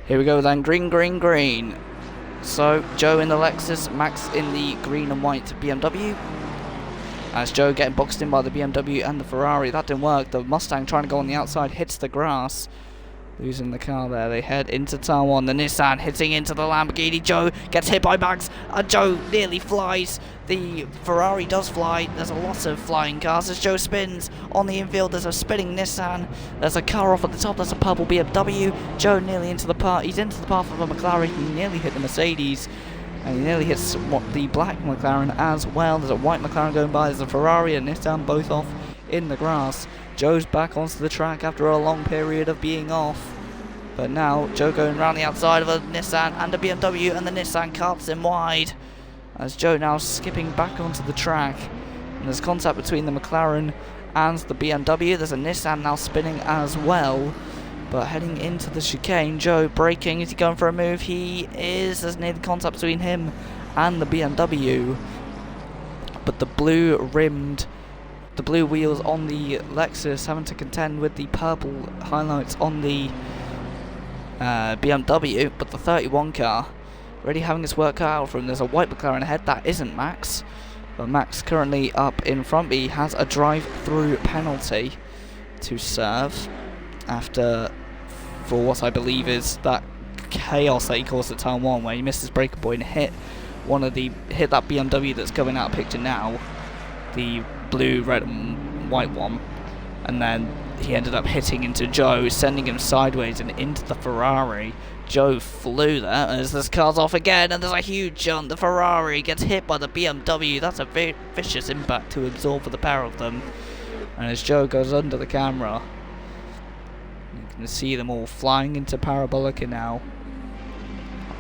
Here we go then, green, green, green. So, Joe in the Lexus, Max in the green and white BMW. As Joe getting boxed in by the BMW and the Ferrari. That didn't work. The Mustang trying to go on the outside hits the grass. Losing the car there. They head into turn 1. The Nissan hitting into the Lamborghini. Joe gets hit by Max. And Joe nearly flies. The Ferrari does fly. There's a lot of flying cars as Joe spins. On the infield there's a spinning Nissan. There's a car off at the top. There's a purple BMW. Joe nearly into the path. He's into the path of a McLaren. He nearly hit the Mercedes. And he nearly hits the black McLaren as well. There's a white McLaren going by. There's a Ferrari and Nissan both off in the grass. Joe's back onto the track after a long period of being off. But now, Joe going around the outside of a Nissan and a BMW, and the Nissan cuts him wide. As Joe now skipping back onto the track. And there's contact between the McLaren and the BMW. There's a Nissan now spinning as well. But heading into the chicane, Joe braking. Is he going for a move? He is. There's near contact between him and the BMW. But the blue wheels on the Lexus having to contend with the purple highlights on the BMW. But the 31 car already having his work cut out for him. There's a white McLaren ahead. That isn't Max. But Max currently up in front. But he has a drive-through penalty to serve after, for what I believe is that chaos that he caused at turn 1, where he missed his breaker point and hit that BMW that's going out of picture now, the blue, red and white one, and then he ended up hitting into Joe, sending him sideways and into the Ferrari. Joe flew there as this car's off again, and there's a huge jump. The Ferrari gets hit by the BMW. That's a very vicious impact to absorb for the pair of them. And as Joe goes under the camera, you can see them all flying into Parabolica now.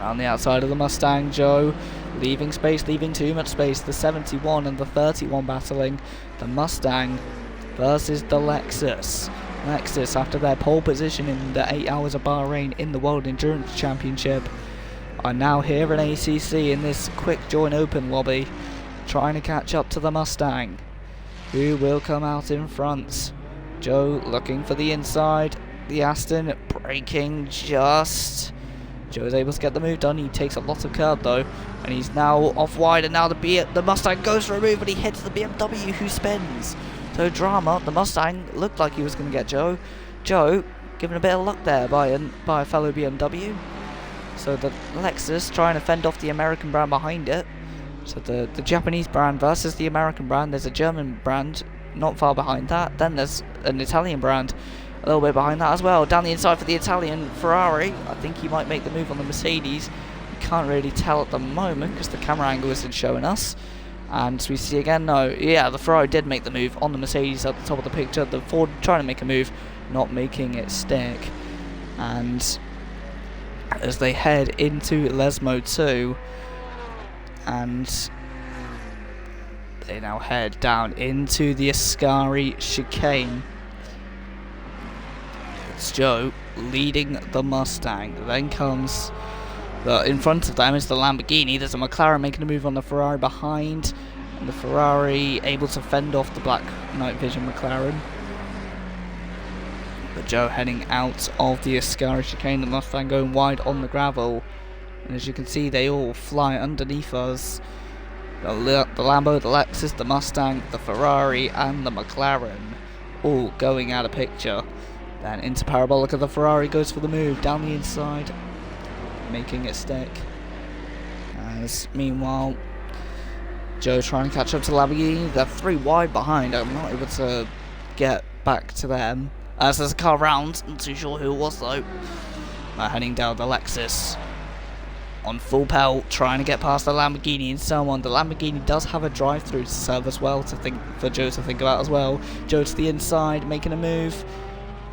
Around the outside of the Mustang, Joe leaving space, leaving too much space. The 71 and the 31 battling. The Mustang versus the Lexus. Lexus, after their pole position in the 8 Hours of Bahrain in the World Endurance Championship, are now here in ACC in this quick join open lobby, trying to catch up to the Mustang. Who will come out in front? Joe looking for the inside. The Aston braking just. Joe is able to get the move done. He takes a lot of curb though, and he's now off wide. And now the Mustang goes for a move, but he hits the BMW, who spins. So drama. The Mustang looked like he was going to get Joe. Joe given a bit of luck there by a fellow BMW. So the Lexus trying to fend off the American brand behind it. So the Japanese brand versus the American brand. There's a German brand not far behind that. Then there's an Italian brand a little bit behind that as well. Down the inside for the Italian Ferrari. I think he might make the move on the Mercedes. We can't really tell at the moment because the camera angle isn't showing us. And we see again, no, yeah, the Ferrari did make the move on the Mercedes at the top of the picture. The Ford trying to make a move, not making it stick. And as they head into Lesmo 2, and they now head down into the Ascari chicane. It's Joe leading the Mustang. Then comes in front of them is the Lamborghini. There's a McLaren making a move on the Ferrari behind, and the Ferrari able to fend off the black night vision McLaren. But Joe heading out of the Ascari chicane. The Mustang going wide on the gravel, and as you can see, they all fly underneath us. The Lambo, the Lexus, the Mustang, the Ferrari, and the McLaren, all going out of picture. Then into Parabolica, the Ferrari goes for the move down the inside, making it stick. As meanwhile, Joe trying to catch up to Lamborghini. They're 3 wide behind. I'm not able to get back to them. As there's a car round, not too sure who it was though. Heading down the Lexus on full pelt, trying to get past the Lamborghini and so on. The Lamborghini does have a drive-through to serve as well, for Joe to think about as well. Joe to the inside, making a move.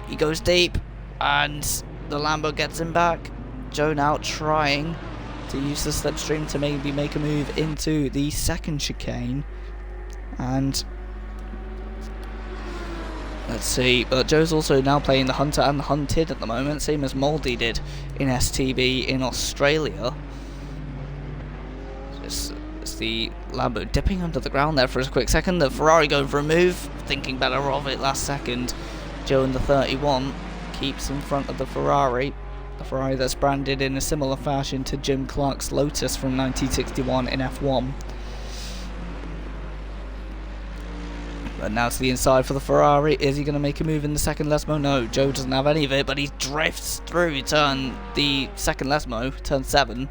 He goes deep, and the Lambo gets him back. Joe now trying to use the slipstream to maybe make a move into the second chicane. And let's see, but Joe's also now playing the Hunter and the Hunted at the moment, same as Moldy did in STB in Australia. It's the Lambo dipping under the ground there for a quick second. The Ferrari going for a move, thinking better of it last second. Joe in the 31 keeps in front of the Ferrari. The Ferrari that's branded in a similar fashion to Jim Clark's Lotus from 1961 in F1. But now to the inside for the Ferrari. Is he going to make a move in the second Lesmo? No, Joe doesn't have any of it, but he drifts through the second Lesmo, turn 7.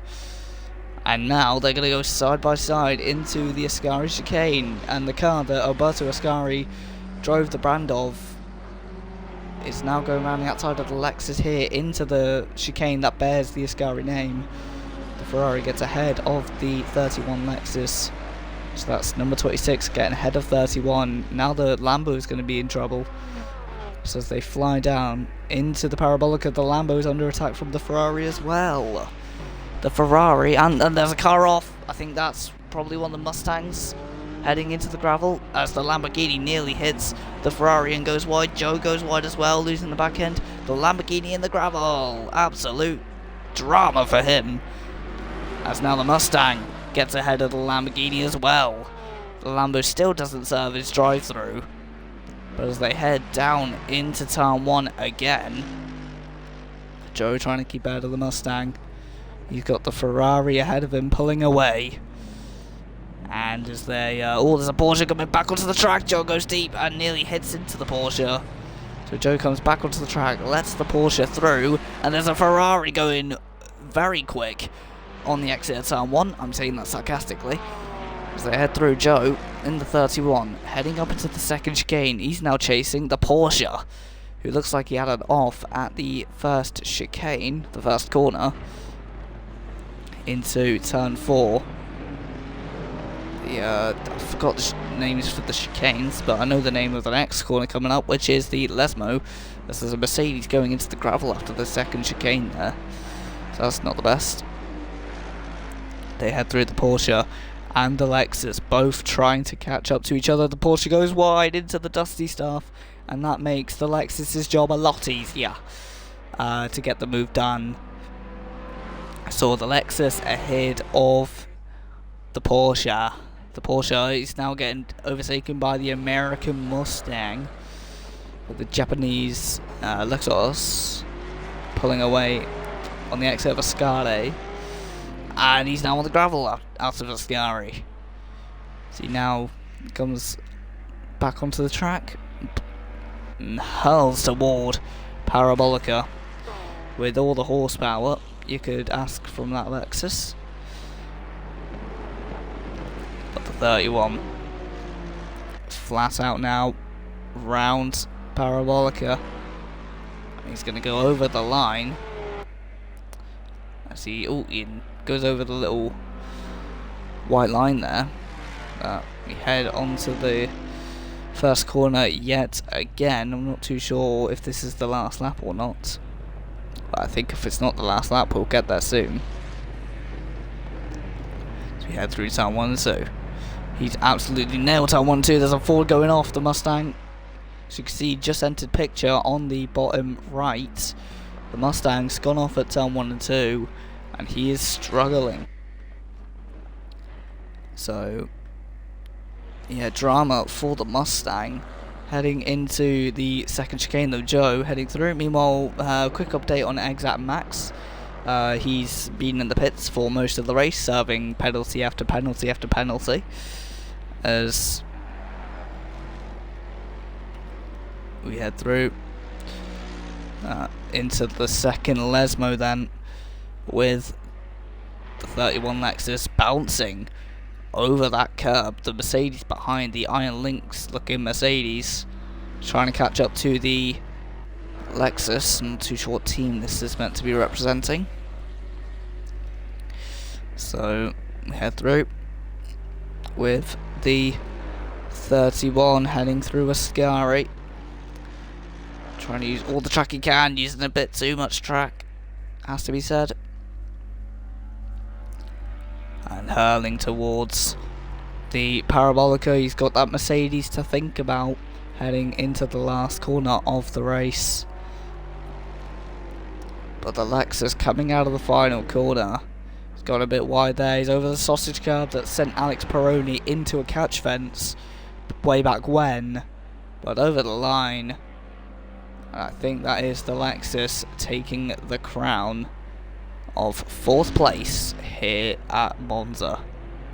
And now they're going to go side by side into the Ascari chicane. And the car that Alberto Ascari drove the brand of is now going around the outside of the Lexus here into the chicane that bears the Ascari name. The Ferrari gets ahead of the 31 Lexus. So that's number 26 getting ahead of 31. Now the Lambo is going to be in trouble. So as they fly down into the Parabolica, the Lambo is under attack from the Ferrari as well. The Ferrari, and there's a car off. I think that's probably one of the Mustangs heading into the gravel as the Lamborghini nearly hits the Ferrari and goes wide. Joe goes wide as well, losing the back end. The Lamborghini in the gravel. Absolute drama for him. As now the Mustang gets ahead of the Lamborghini as well. The Lambo still doesn't serve its drive-through. But as they head down into turn 1 again, Joe trying to keep out of the Mustang. He's got the Ferrari ahead of him pulling away. And as they, there's a Porsche coming back onto the track. Joe goes deep and nearly hits into the Porsche. So Joe comes back onto the track, lets the Porsche through, and there's a Ferrari going very quick on the exit of turn 1. I'm saying that sarcastically. As they head through, Joe in the 31, heading up into the second chicane. He's now chasing the Porsche, who looks like he had it off at the first chicane, the first corner, into turn 4. I forgot the names for the chicanes, but I know the name of the next corner coming up, which is the Lesmo. This is a Mercedes going into the gravel after the second chicane there, so that's not the best. They head through the Porsche and the Lexus, both trying to catch up to each other. The Porsche goes wide into the dusty stuff, and that makes the Lexus's job a lot easier to get the move done. So the Lexus ahead of the Porsche. The Porsche is now getting overtaken by the American Mustang, with the Japanese Lexus pulling away on the exit of Ascari, and he's now on the gravel out of Ascari. So he now comes back onto the track and hurls toward Parabolica with all the horsepower you could ask from that Lexus. But the 31 flat out now round Parabolica. He's going to go over the line as he goes over the little white line there. We head onto the first corner yet again. I'm not too sure if this is the last lap or not, but I think if it's not the last lap, we'll get there soon. So we head through turn 1 and 2. He's absolutely nailed turn 1 and 2. There's a Ford going off. The Mustang, as you can see, just entered picture on the bottom right. The Mustang's gone off at turn 1 and 2, and he is struggling. So yeah, drama for the Mustang heading into the second chicane, though. Joe heading through. Meanwhile, quick update on Exact Max. He's been in the pits for most of the race, serving penalty after penalty after penalty, as we head through into the second Lesmo then, with the 31 Lexus bouncing over that curb. The Mercedes behind, the Iron Lynx looking Mercedes, trying to catch up to the Lexus. I'm not too sure what team this is meant to be representing. So we head through with the 31 heading through Ascari, trying to use all the track he can, using a bit too much track, has to be said, and hurling towards the Parabolica. He's got that Mercedes to think about heading into the last corner of the race. But the Lexus coming out of the final corner, he's got a bit wide there. He's over the sausage curb that sent Alex Peroni into a catch fence way back when, but over the line And I think that is the Lexus taking the crown of 4th place here at Monza.